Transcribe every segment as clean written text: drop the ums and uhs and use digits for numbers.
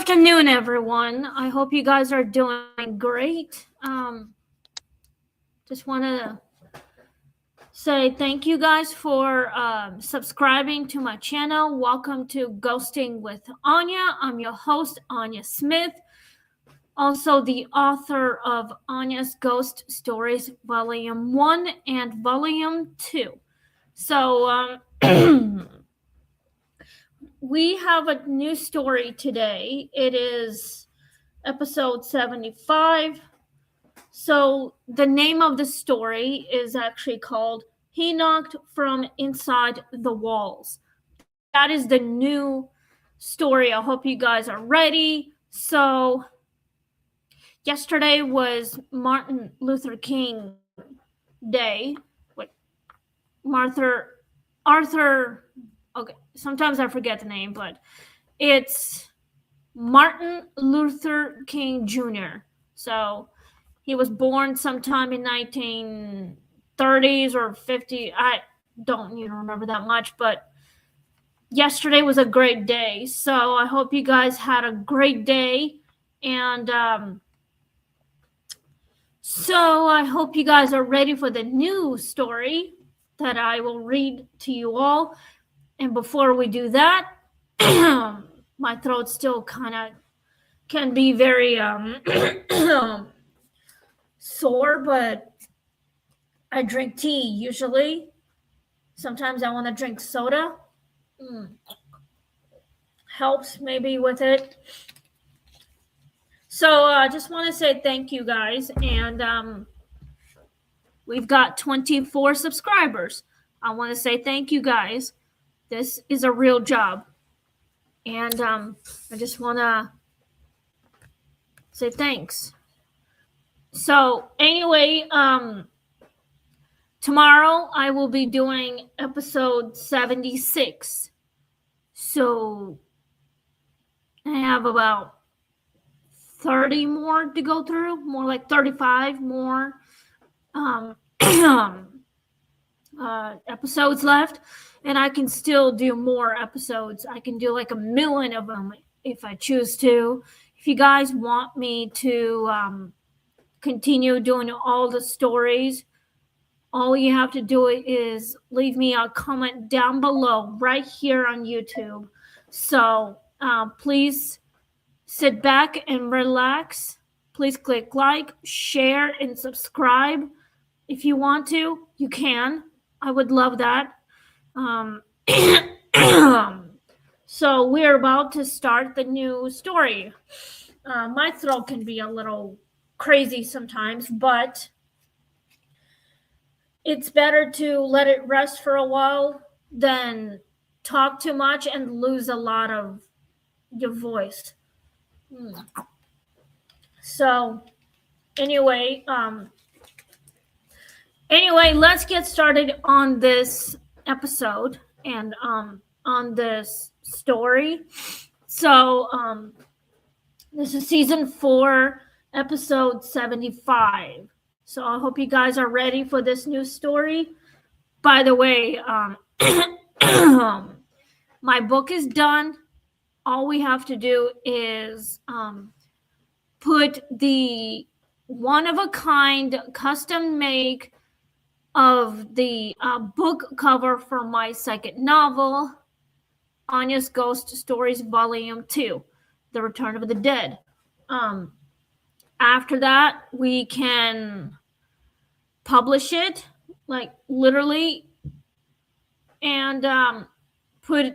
afternoon, everyone. I hope you guys are doing great. Just want to say thank you guys for subscribing to my channel. Welcome to Ghosting with Anya. I'm your host, Anya Smith, also the author of Anya's Ghost Stories, Volume 1 and Volume 2. So, we have a new story today. It is episode 75. So the name of the story is actually called He Knocked from Inside the Walls. That is the new story. I hope you guys are ready. So yesterday was Martin Luther King Day. Arthur, okay, sometimes I forget the name, but it's Martin Luther King Jr. So he was born sometime in 1930s or 50. I don't even remember that much, but yesterday was a great day. So I hope you guys had a great day. And so I hope you guys are ready for the new story that I will read to you all. And before we do that, my throat still kind of can be very sore, but I drink tea usually. Sometimes I want to drink soda. Helps maybe with it. So I just want to say thank you guys. And we've got 24 subscribers. I want to say thank you guys. This is a real job. And I just want to say thanks. So anyway, tomorrow I will be doing episode 76. So I have about 30 more to go through, more like 35 more episodes left. And I can still do more episodes. I can do like 1 million of them if I choose to. If you guys want me to continue doing all the stories, all you have to do is leave me a comment down below right here on YouTube. So please sit back and relax. Please click like, share, and subscribe. If you want to, you can. I would love that. So we're about to start the new story. My throat can be a little crazy sometimes, but it's better to let it rest for a while than talk too much and lose a lot of your voice. So anyway, let's get started on this episode and on this story. So this is season 4, episode 75. So I hope you guys are ready for this new story. By the way, my book is done. All we have to do is put the one-of-a-kind custom make of the book cover for my second novel, Anya's Ghost Stories Volume 2, The Return of the Dead. After that, we can publish it, like literally, and put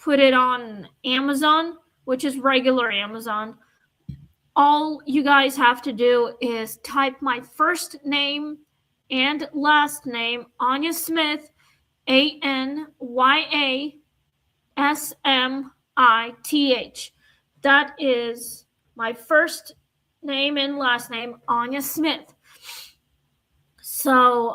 it on Amazon, which is regular Amazon. All you guys have to do is type my first name and last name, Anya Smith, ANYASMITH. That is my first name and last name, Anya Smith. So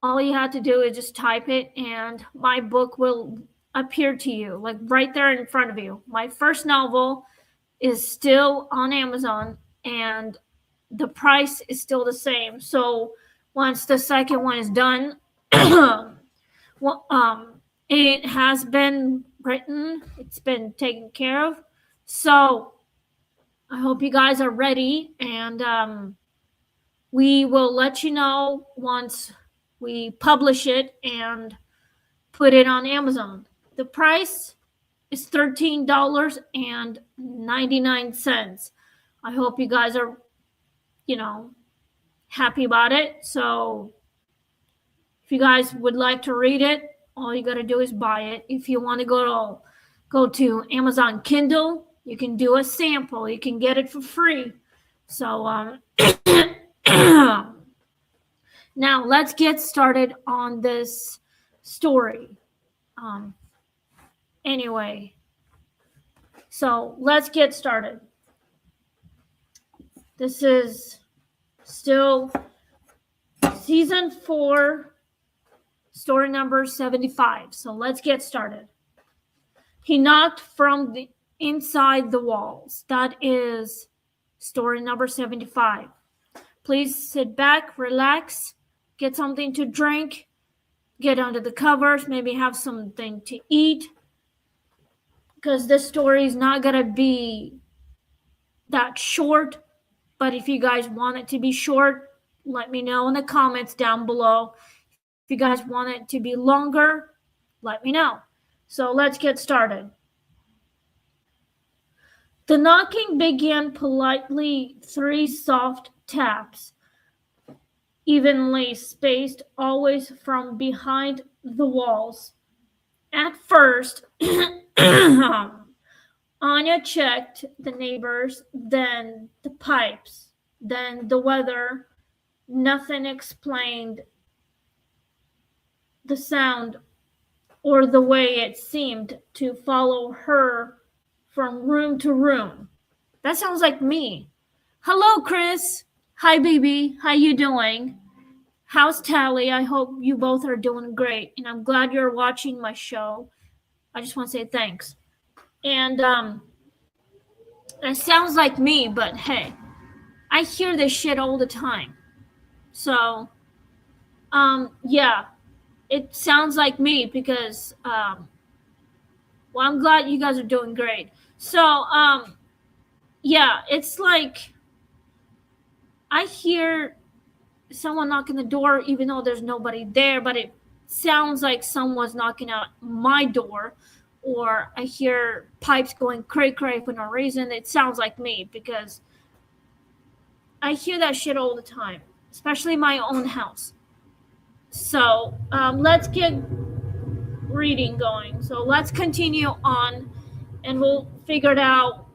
all you have to do is just type it and my book will appear to you, like right there in front of you. My first novel is still on Amazon and the price is still the same. So once the second one is done, it has been written. It's been taken care of. So I hope you guys are ready, and we will let you know once we publish it and put it on Amazon. The price is $13.99. I hope you guys are, happy about it. So if you guys would like to read it, all you got to do is buy it. If you want to go to Amazon Kindle, you can do a sample. You can get it for free. So now let's get started on this story. Anyway, so let's get started. This is still season 4, story number 75. So let's get started. He knocked from the inside the walls. That is story number 75. Please sit back, relax, get something to drink, get under the covers, maybe have something to eat, because this story is not going to be that short. But if you guys want it to be short, let me know in the comments down below. If you guys want it to be longer, let me know. So let's get started. The knocking began politely, 3 soft taps, evenly spaced, always from behind the walls. At first, Anya checked the neighbors, then the pipes, then the weather. Nothing explained the sound or the way it seemed to follow her from room to room. That sounds like me. Hello, Chris. Hi, baby. How you doing? How's Tally? I hope you both are doing great, and I'm glad you're watching my show. I just want to say thanks. And it sounds like me, but hey, I hear this shit all the time. So, yeah, it sounds like me because, well, I'm glad you guys are doing great. So, yeah, it's like I hear someone knocking the door even though there's nobody there, but it sounds like someone's knocking at my door, or I hear pipes going cray-cray for no reason. It sounds like me because I hear that shit all the time, especially my own house. So let's get reading going. So let's continue on, and we'll figure it out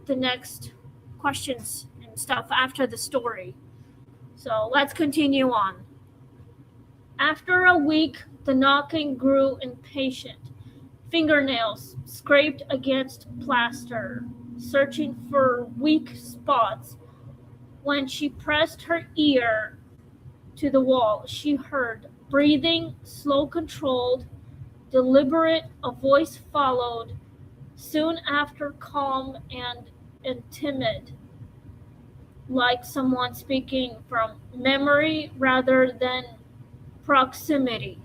the next questions and stuff after the story. So let's continue on. After a week, the knocking grew impatient. Fingernails scraped against plaster, searching for weak spots. When she pressed her ear to the wall, she heard breathing, slow, controlled, deliberate. A voice followed, soon after, calm and timid, like someone speaking from memory rather than proximity.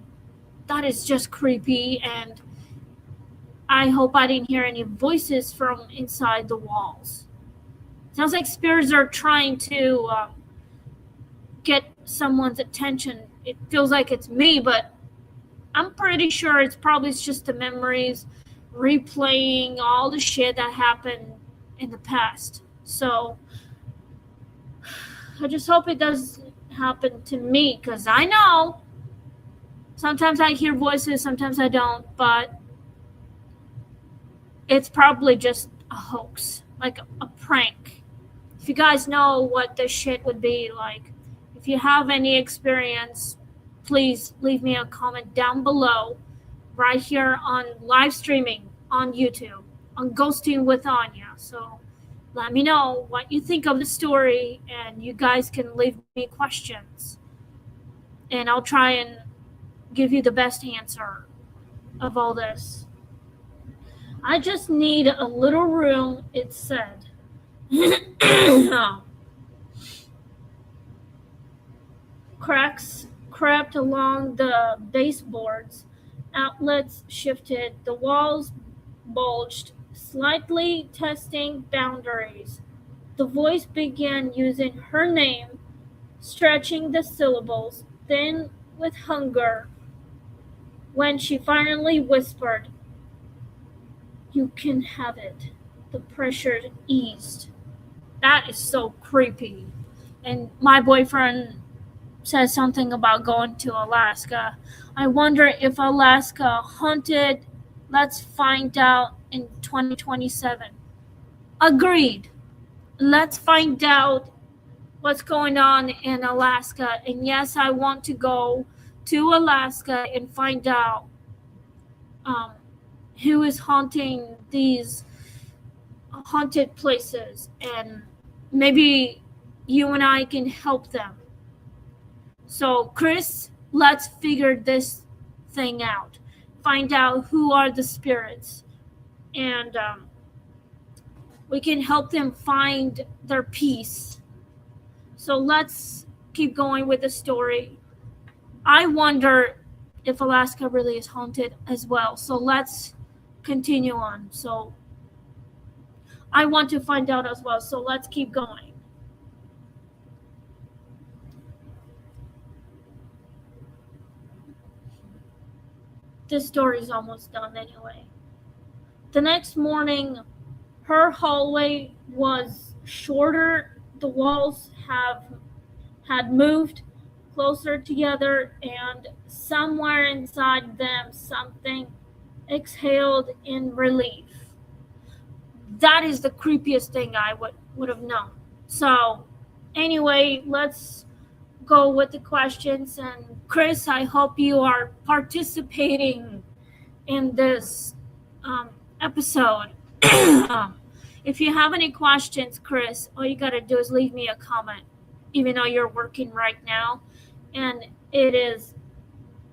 That is just creepy, and I hope I didn't hear any voices from inside the walls. Sounds like spirits are trying to get someone's attention. It feels like it's me, but I'm pretty sure it's probably just the memories replaying all the shit that happened in the past. So I just hope it doesn't happen to me, because I know sometimes I hear voices, sometimes I don't, but it's probably just a hoax, like a prank. If you guys know what this shit would be like, if you have any experience, please leave me a comment down below, right here on live streaming on YouTube, on Ghosting with Anya. So let me know what you think of the story, and you guys can leave me questions, and I'll try and give you the best answer of all this. I just need a little room, it said. Cracks crept along the baseboards, outlets shifted, the walls bulged, slightly testing boundaries. The voice began using her name, stretching the syllables, thin with hunger. When she finally whispered, "You can have it," the pressure eased. That is so creepy. And my boyfriend says something about going to Alaska. I wonder if Alaska haunted. Let's find out in 2027. Agreed. Let's find out what's going on in Alaska. And yes, I want to go to Alaska and find out um, who is haunting these haunted places. And maybe you and I can help them. So, Chris, let's figure this thing out. Find out who are the spirits, and we can help them find their peace. So, let's keep going with the story. I wonder if Alaska really is haunted as well. So, let's continue on. So, I want to find out as well. So, let's keep going. This story is almost done anyway. The next morning, her hallway was shorter. The walls had moved closer together, and somewhere inside them, something exhaled in relief. That is the creepiest thing I would have known. So, anyway, let's go with the questions. And Chris, I hope you are participating in this episode. If you have any questions, Chris, all you gotta do is leave me a comment, even though you're working right now. And it is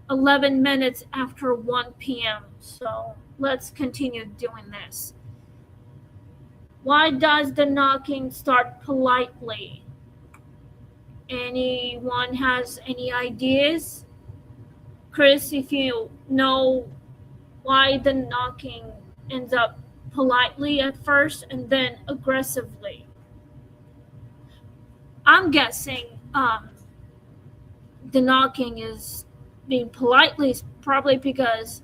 11 minutes after 1 p.m. So let's continue doing this. Why does the knocking start politely? Anyone has any ideas? Chris, if you know why the knocking ends up politely at first and then aggressively. I'm guessing the knocking is being politely is probably because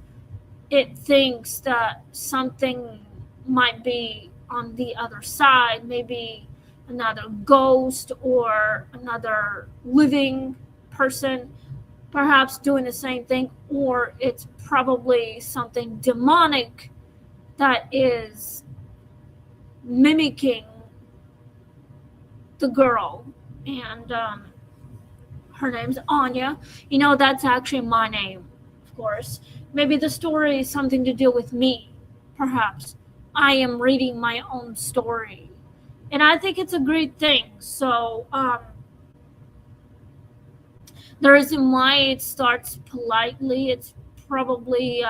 it thinks that something might be on the other side, maybe another ghost or another living person perhaps doing the same thing, or it's probably something demonic that is mimicking the girl. And her name's Anya. You know, that's actually my name, of course. Maybe the story is something to do with me, perhaps. I am reading my own story. And I think it's a great thing. So, the reason why it starts politely, it's probably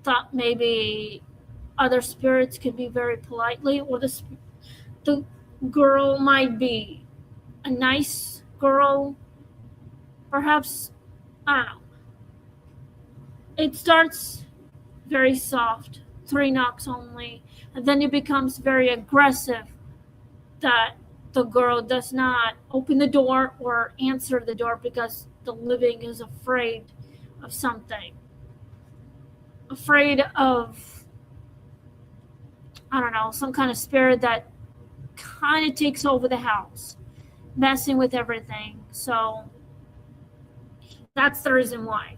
thought maybe other spirits could be very politely, or the girl might be a nice girl, perhaps. I don't know. It starts very soft, 3 knocks only, and then it becomes very aggressive that the girl does not open the door or answer the door because the living is afraid of something. Afraid of, I don't know, some kind of spirit that kind of takes over the house, messing with everything. So that's the reason why.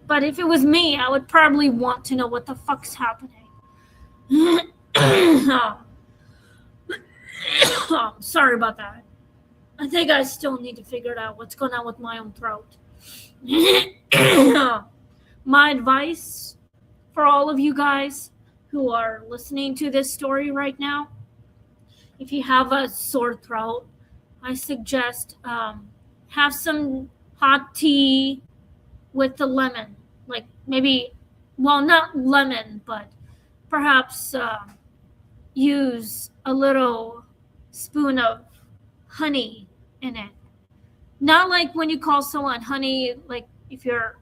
But if it was me, I would probably want to know what the fuck's happening. Sorry about that. I think I still need to figure out what's going on with my own throat. My advice for all of you guys who are listening to this story right now, if you have a sore throat, I suggest have some hot tea with the lemon. Like maybe, well, not lemon, but perhaps use a little spoon of honey in it. Not like when you call someone honey, like if you're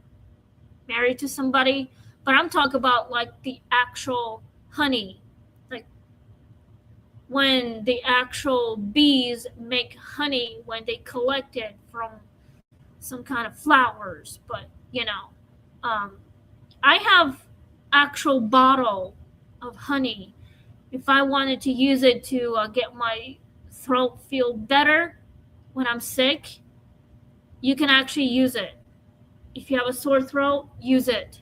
married to somebody, but I'm talking about like the actual honey, like when the actual bees make honey when they collect it from some kind of flowers. But um, I have actual bottle of honey. If I wanted to use it to get my throat feel better when I'm sick, you can actually use it. If you have a sore throat, use it.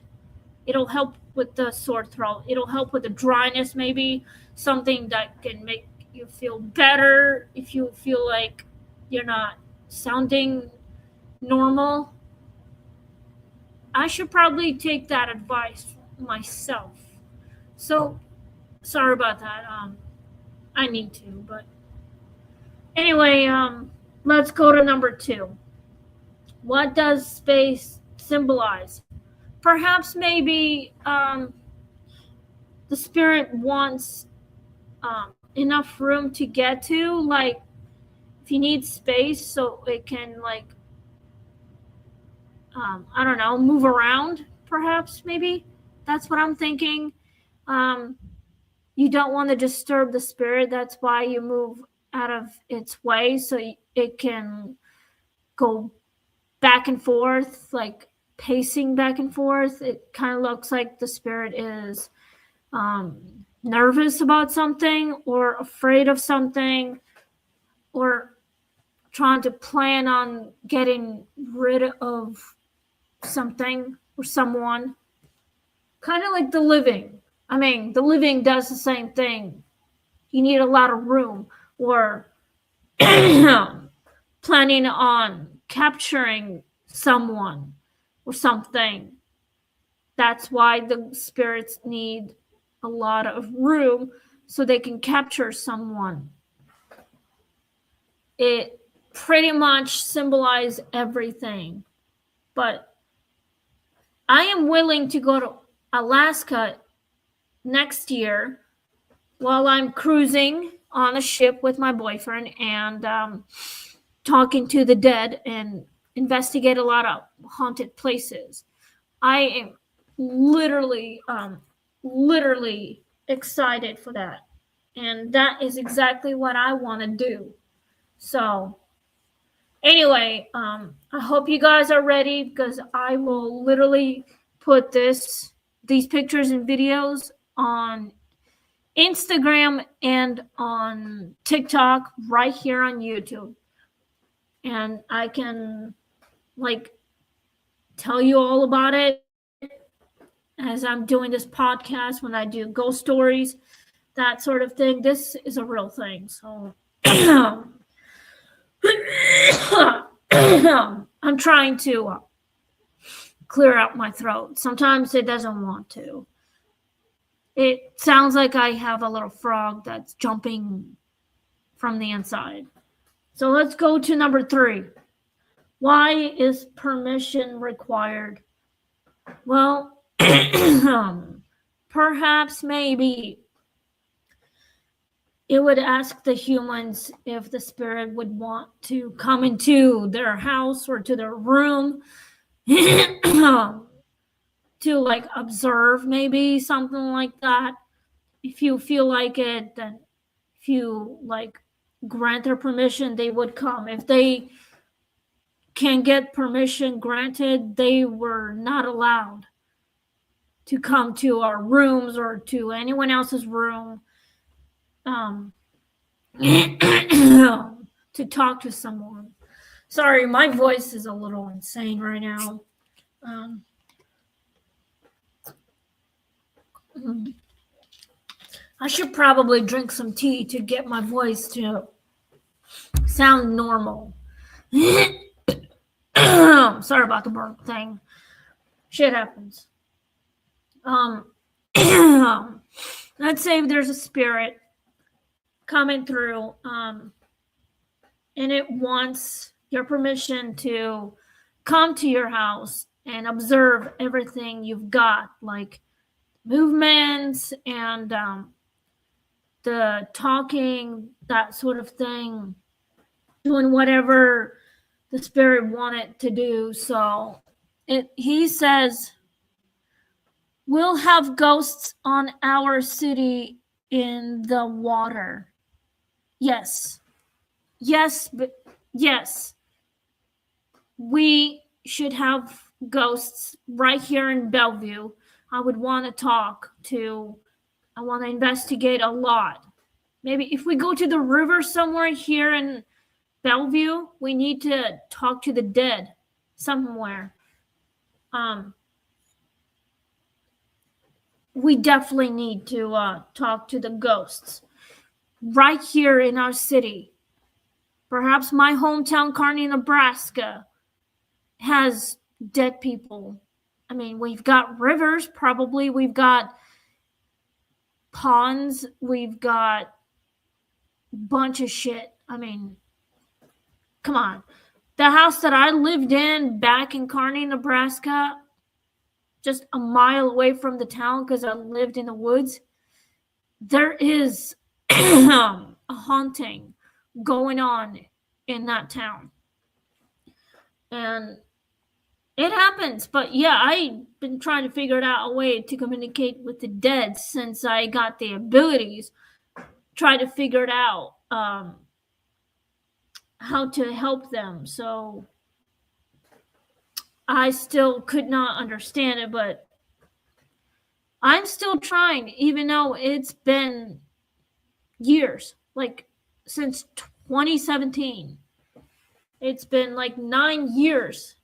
It'll help with the sore throat. It'll help with the dryness, maybe something that can make you feel better if you feel like you're not sounding normal. I should probably take that advice myself. So sorry about that. I need to, but anyway, let's go to number 2. What does space symbolize? Perhaps maybe the spirit wants enough room to get to, like if you need space so it can like I don't know, move around, perhaps, maybe that's what I'm thinking. You don't want to disturb the spirit, that's why you move out of its way so it can go back and forth, like pacing back and forth. It kind of looks like the spirit is nervous about something or afraid of something or trying to plan on getting rid of something or someone. Kind of like the living. I mean, the living does the same thing. You need a lot of room, or planning on capturing someone or something. That's why the spirits need a lot of room so they can capture someone. It pretty much symbolizes everything. But I am willing to go to Alaska next year while I'm cruising on a ship with my boyfriend and talking to the dead and investigate a lot of haunted places. I am literally excited for that. And that is exactly what I want to do. So anyway, I hope you guys are ready because I will literally put these pictures and videos on Instagram and on TikTok right here on YouTube. And I can like tell you all about it as I'm doing this podcast when I do ghost stories, that sort of thing. This is a real thing. So I'm trying to clear out my throat. Sometimes it doesn't want to. It sounds like I have a little frog that's jumping from the inside. So let's go to number 3. Why is permission required? Well, perhaps maybe it would ask the humans if the spirit would want to come into their house or to their room to like observe, maybe something like that. If you feel like it, then if you like grant their permission, they would come. If they can get permission granted, they were not allowed to come to our rooms or to anyone else's room to talk to someone. Sorry, my voice is a little insane right now. I should probably drink some tea to get my voice to sound normal. Sorry about the burp thing. Shit happens. Let's say there's a spirit coming through, and it wants your permission to come to your house and observe everything you've got, like movements and the talking, that sort of thing, doing whatever the spirit wanted to do. So he says We'll have ghosts on our city in the water. Yes. Yes, but yes. We should have ghosts right here in Bellevue. I would want I want to investigate a lot. Maybe if we go to the river somewhere here in Bellevue, we need to talk to the dead somewhere. We definitely need to talk to the ghosts right here in our city. Perhaps my hometown, Kearney, Nebraska, has dead people. I mean, we've got rivers, probably. We've got ponds. We've got a bunch of shit. I mean, come on. The house that I lived in back in Kearney, Nebraska, just a mile away from the town because I lived in the woods, there is a haunting going on in that town. And it happens, but yeah, I've been trying to figure out a way to communicate with the dead since I got the abilities. Try to figure it out how to help them. So I still could not understand it, but I'm still trying, even though it's been years, like since 2017. It's been like 9 years,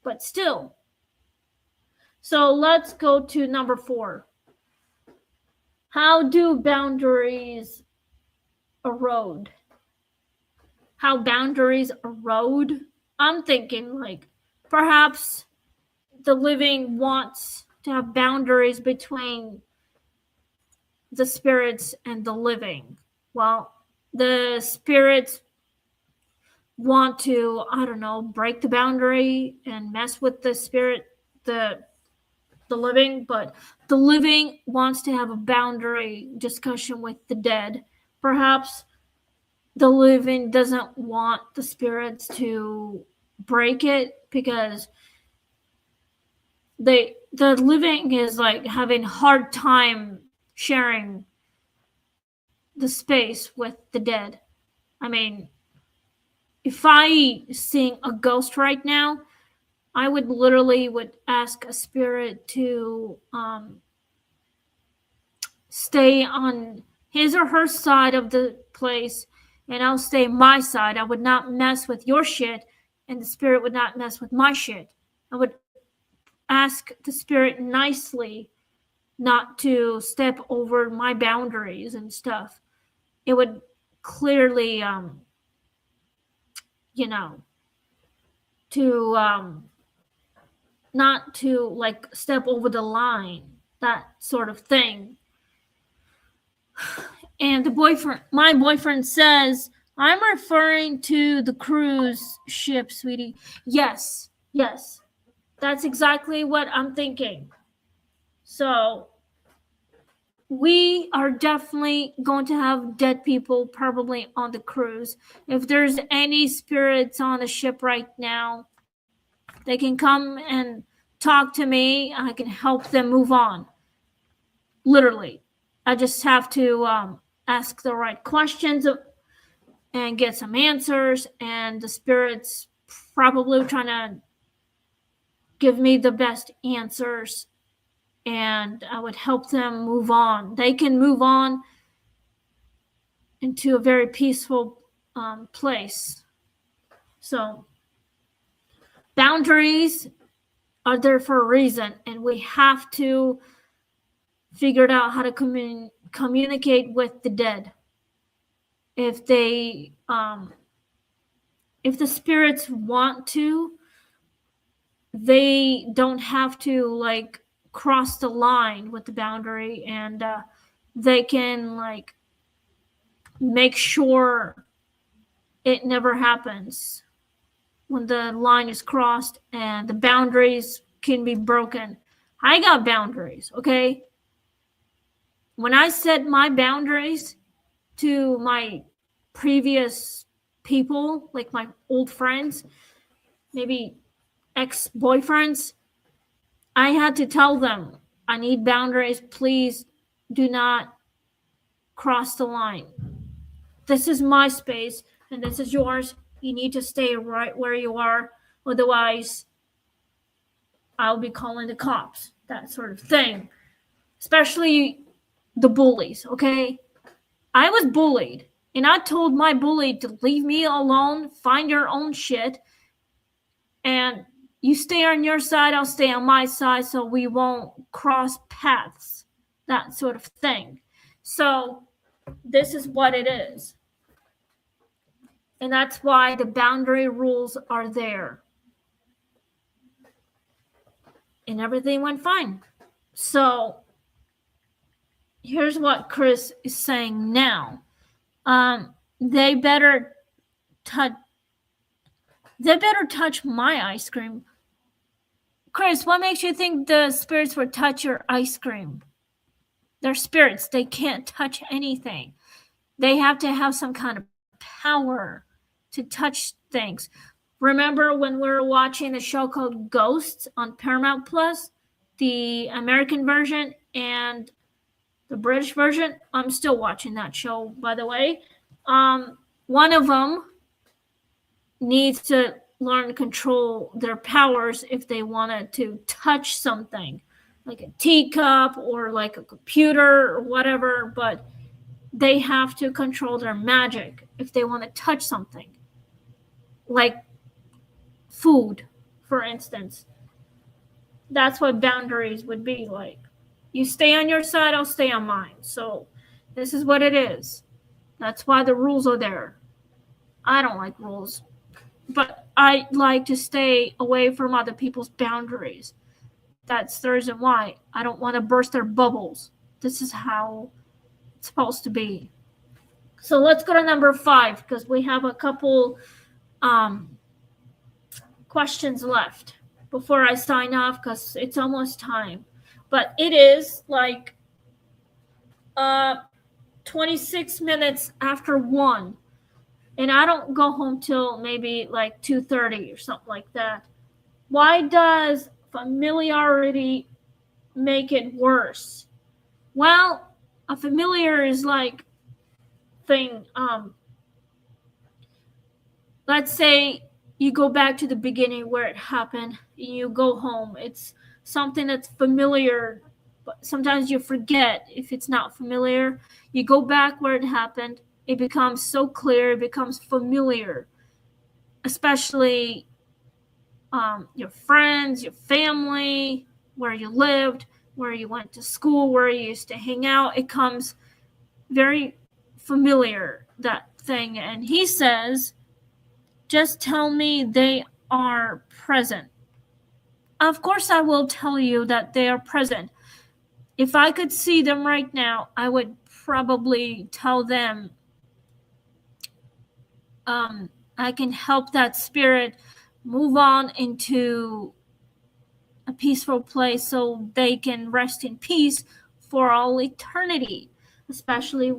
but still. So let's go to number 4. How do boundaries erode? How boundaries erode? I'm thinking like perhaps the living wants to have boundaries between the spirits and the living. Well, the spirits want to, I don't know, break the boundary and mess with the spirit, the living, but the living wants to have a boundary discussion with the dead. Perhaps the living doesn't want the spirits to break it because the living is like having hard time sharing the space with the dead. I mean, if I sing a ghost right now, I would ask a spirit to stay on his or her side of the place, and I'll stay my side. I would not mess with your shit, and the spirit would not mess with my shit. I would ask the spirit nicely not to step over my boundaries and stuff. It would clearly, to not to like step over the line, that sort of thing. And my boyfriend says, I'm referring to the cruise ship, sweetie. Yes, that's exactly what I'm thinking. So we are definitely going to have dead people probably on the cruise. If there's any spirits on the ship right now, they can come and talk to me. I can help them move on. Literally. I just have to ask the right questions and get some answers, and the spirits probably trying to give me the best answers, and I would help them move on. They can move on into a very peaceful place. So boundaries are there for a reason, and we have to figure out how to communicate with the dead. If they if the spirits want to, they don't have to like cross the line with the boundary, and they can like make sure it never happens when the line is crossed and the boundaries can be broken. I got boundaries, okay? When I set my boundaries to my previous people, like my old friends, maybe ex-boyfriends, I had to tell them I need boundaries. Please do not cross the line. This is my space and this is yours. You need to stay right where you are. Otherwise, I'll be calling the cops. That sort of thing. Especially the bullies, okay? I was bullied, and I told my bully to leave me alone, find your own shit, and you stay on your side, I'll stay on my side, so we won't cross paths. That sort of thing. So this is what it is. And that's why the boundary rules are there. And everything went fine. So here's what Chris is saying now. They better touch my ice cream. Chris, what makes you think the spirits would touch your ice cream? They're spirits. They can't touch anything. They have to have some kind of power to touch things. Remember when we were watching the show called Ghosts on Paramount Plus, the American version and the British version? I'm still watching that show, by the way. One of them needs to learn to control their powers if they wanted to touch something, like a teacup or like a computer or whatever, but they have to control their magic if they want to touch something, like food, for instance. That's what boundaries would be like. You stay on your side, I'll stay on mine. So this is what it is. That's why the rules are there. I don't like rules, but I like to stay away from other people's boundaries. That's the reason why. I don't want to burst their bubbles. This is how it's supposed to be. So let's go to number 5 because we have a couple questions left before I sign off because it's almost time. But it is like 26 minutes after 1. And I don't go home till maybe like 2:30 or something like that. Why does familiarity make it worse? Well, a familiar is like thing. Let's say you go back to the beginning where it happened and you go home. It's something that's familiar, but sometimes you forget if it's not familiar. You go back where it happened. It becomes so clear, it becomes familiar, especially your friends, your family, where you lived, where you went to school, where you used to hang out. It comes very familiar, that thing. And he says, just tell me they are present. Of course, I will tell you that they are present. If I could see them right now, I would probably tell them I can help that spirit move on into a peaceful place so they can rest in peace for all eternity, especially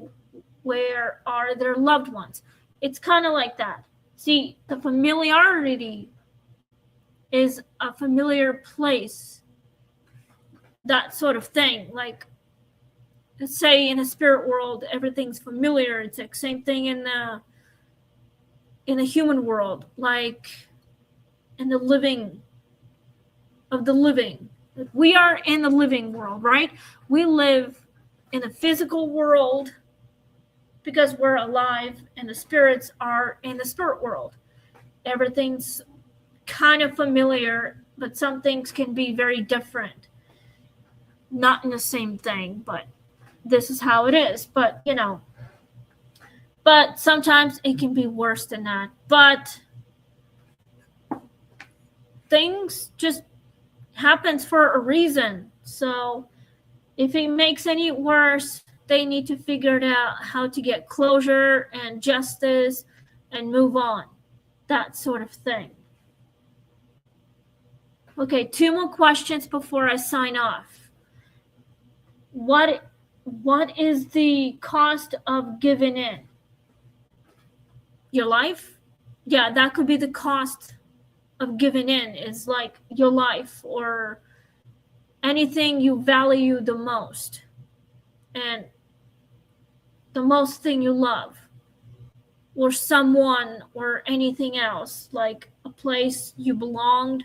where are their loved ones. It's kind of like that. See, the familiarity is a familiar place, that sort of thing. Like, let's say in a spirit world, everything's familiar. It's like same thing in the human world, like in the living of the living. We are in the living world, right? We live in a physical world because we're alive, and the spirits are in the spirit world. Everything's kind of familiar, but some things can be very different. Not in the same thing, but this is how it is. But, but sometimes it can be worse than that. But things just happens for a reason. So if it makes any worse, they need to figure out how to get closure and justice and move on. That sort of thing. Okay, 2 more questions before I sign off. What is the cost of giving in? Your life? Yeah, that could be the cost of giving in, is like your life, or anything you value the most, and the most thing you love, or someone, or anything else, like a place you belonged,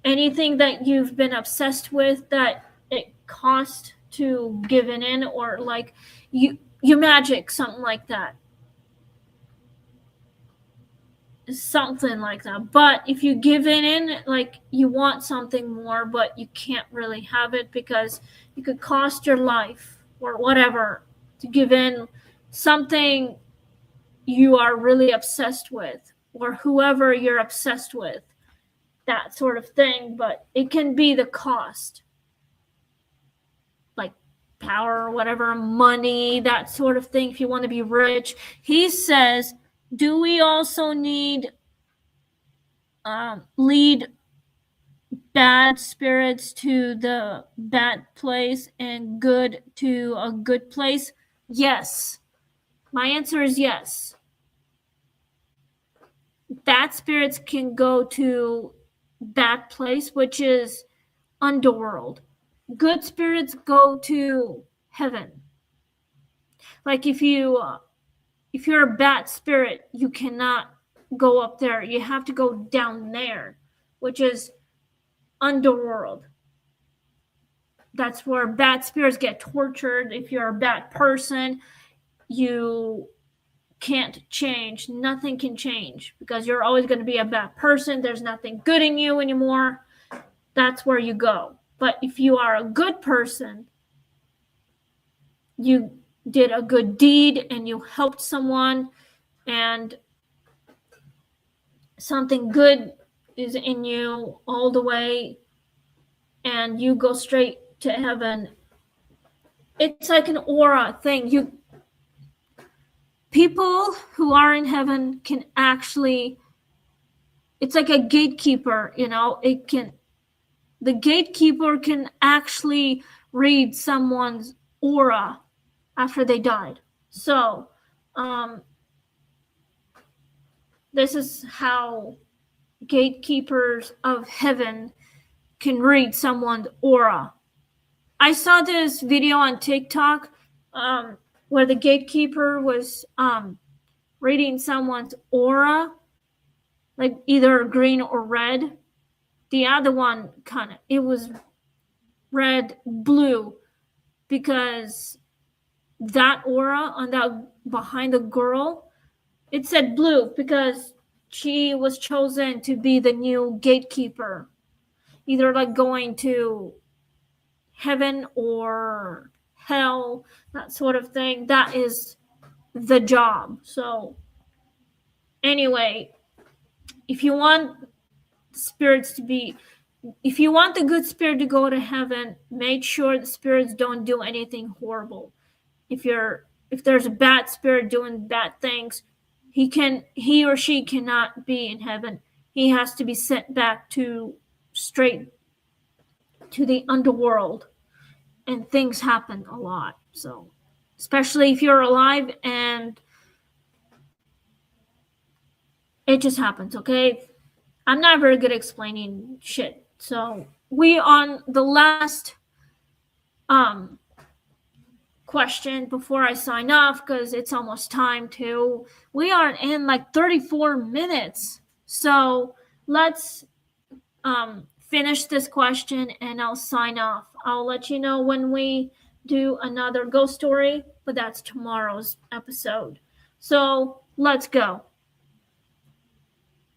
anything that you've been obsessed with that it cost to give in, or like you magic, something like that. Something like that. But if you give in, like you want something more, but you can't really have it because it could cost your life or whatever to give in something you are really obsessed with, or whoever you're obsessed with, that sort of thing. But it can be the cost, like power or whatever, money, that sort of thing. If you want to be rich, he says, do we also need lead bad spirits to the bad place and good to a good place? Yes. My answer is yes. Bad spirits can go to bad place, which is underworld. Good spirits go to heaven. Like if you're a bad spirit, you cannot go up there. You have to go down there, which is underworld. That's where bad spirits get tortured. If you're a bad person, you can't change. Nothing can change because you're always going to be a bad person. There's nothing good in you anymore. That's where you go. But if you are a good person, you did a good deed and you helped someone, and something good is in you all the way, and you go straight to heaven. It's like an aura thing. People who are in heaven can actually, it's like a gatekeeper, the gatekeeper can actually read someone's aura after they died. So this is how gatekeepers of heaven can read someone's aura. I saw this video on TikTok where the gatekeeper was reading someone's aura, like either green or red. The other one it was red, blue, because that aura on that behind the girl, it said blue because she was chosen to be the new gatekeeper, either like going to heaven or hell, that sort of thing. That is the job. So anyway, if you want if you want the good spirit to go to heaven, make sure the spirits don't do anything horrible. If there's a bad spirit doing bad things, he or she cannot be in heaven. He has to be sent back straight to the underworld. And things happen a lot. So especially if you're alive, and it just happens, okay? I'm not very good at explaining shit. So we on the last question before I sign off, because it's almost time to. We are in like 34 minutes. So let's finish this question and I'll sign off. I'll let you know when we do another ghost story, but that's tomorrow's episode. So let's go.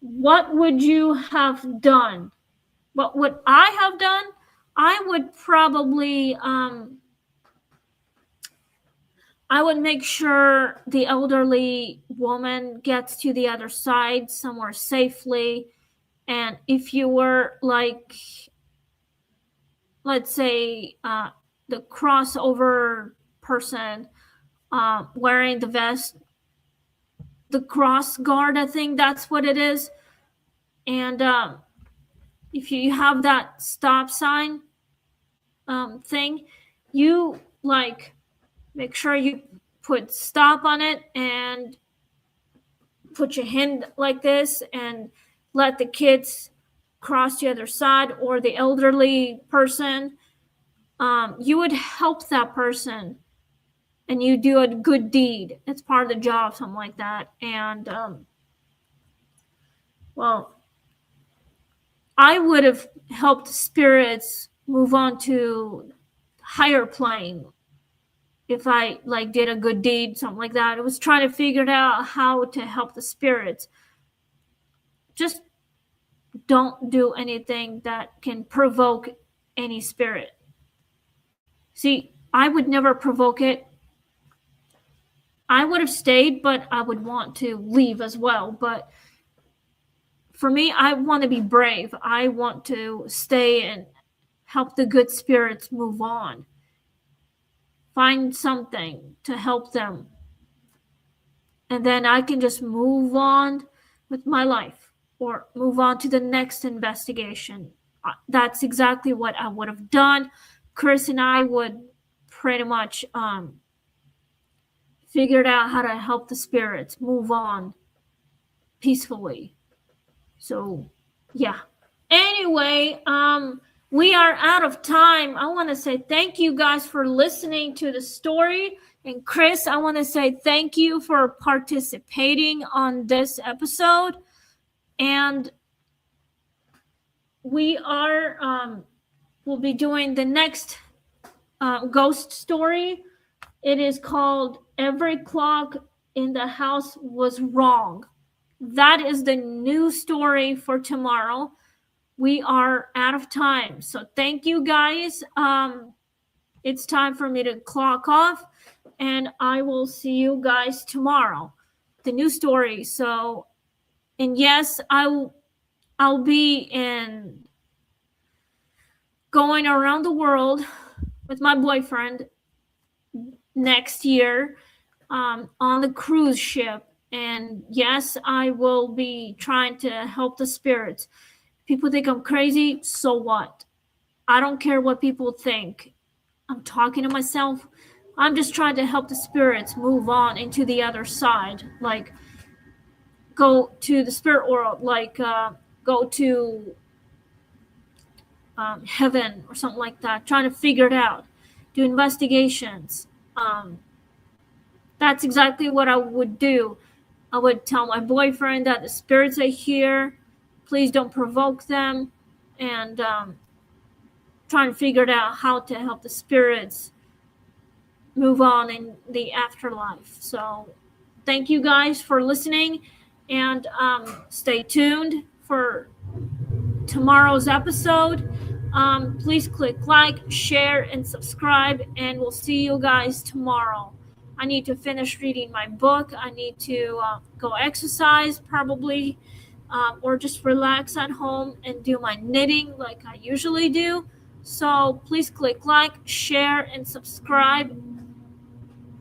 What would you have done? What would I have done? I would probably I would make sure the elderly woman gets to the other side somewhere safely. And if you were like, let's say, the crossover person wearing the vest, the cross guard, I think that's what it is. And if you have that stop sign thing, you like make sure you put stop on it and put your hand like this and let the kids cross the other side, or the elderly person, you would help that person and you do a good deed. It's part of the job, something like that. And well, I would have helped spirits move on to higher plane if I like did a good deed, something like that. I was trying to figure out how to help the spirits. Just don't do anything that can provoke any spirit. See, I would never provoke it. I would have stayed, but I would want to leave as well. But for me, I want to be brave. I want to stay and help the good spirits move on. Find something to help them. And then I can just move on with my life or move on to the next investigation. That's exactly what I would have done. Chris and I would pretty much figured out how to help the spirits move on peacefully. So, yeah. Anyway, we are out of time. I want to say thank you guys for listening to the story. And Chris, I want to say thank you for participating on this episode. And we are, we'll be doing the next ghost story. It is called Every Clock in the House Was Wrong. That is the new story for tomorrow. We are out of time. So thank you guys. It's time for me to clock off, and I will see you guys tomorrow. The new story. So, and yes, I'll be going around the world with my boyfriend next year on the cruise ship. And yes, I will be trying to help the spirits. People think I'm crazy, so what? I don't care what people think. I'm talking to myself. I'm just trying to help the spirits move on into the other side. Like, go to the spirit world. Like, go to heaven or something like that. Trying to figure it out. Do investigations. That's exactly what I would do. I would tell my boyfriend that the spirits are here. Please don't provoke them. And trying to figure out how to help the spirits move on in the afterlife. So thank you guys for listening. And stay tuned for tomorrow's episode. Please click like, share, and subscribe. And we'll see you guys tomorrow. I need to finish reading my book. I need to go exercise probably, or just relax at home and do my knitting like I usually do. So please click like, share, and subscribe.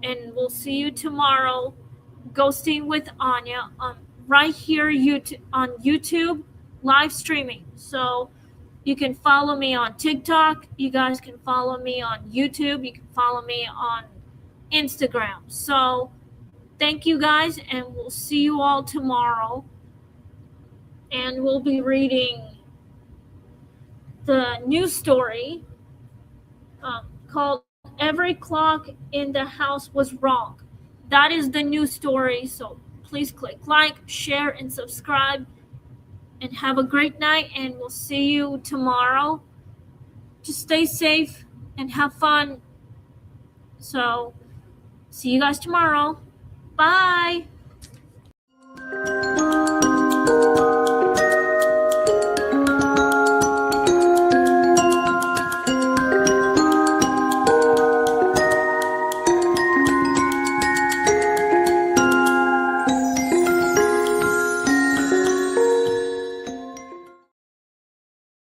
And we'll see you tomorrow. Ghosting with Anya right here on YouTube live streaming. So you can follow me on TikTok. You guys can follow me on YouTube. You can follow me on Instagram. So thank you guys, and we'll see you all tomorrow. And we'll be reading the new story called Every Clock in the House Was Wrong. That is the new story. So please click like, share, and subscribe. And have a great night, and we'll see you tomorrow. Just stay safe and have fun. So see you guys tomorrow. Bye.